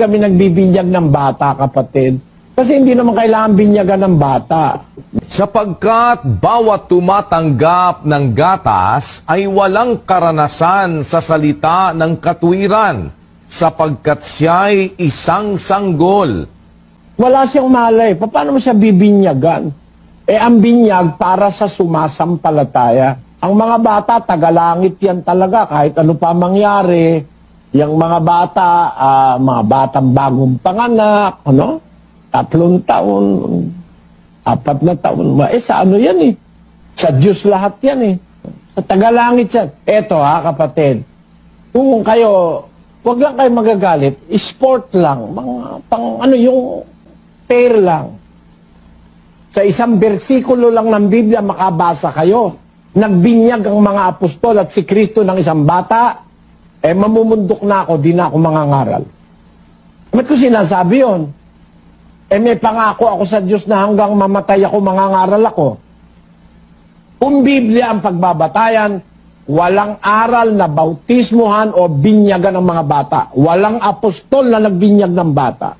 kami nagbibinyag ng bata, kapatid. Kasi hindi naman kailangan binyagan ng bata. Sapagkat bawat tumatanggap ng gatas ay walang karanasan sa salita ng katwiran, sapagkat siya'y isang sanggol. Wala siyang malay. Paano mo siya bibinyagan? Ang binyag para sa sumasampalataya. Ang mga bata, tagalangit yan talaga. Kahit ano pa mangyari, yung mga bata, mga batang bagong panganak, 3 taon, 4 na taon. Sa ano yan eh? Sa Diyos lahat yan eh. Sa tagalangit yan. Eto kapatid. Kung kayo, wag lang kayo magagalit, sport lang. Yung pair lang. Sa isang bersikulo lang ng Biblia, makabasa kayo. Nagbinyag ang mga apostol at si Kristo ng isang bata, mamumundok na ako, di na ako mangangaral. Ba't ko sinasabi yun? May pangako ako sa Diyos na hanggang mamatay ako, mangangaral ako. Kung Biblia ang pagbabatayan, walang aral na bautismuhan o binyagan ng mga bata. Walang apostol na nagbinyag ng bata.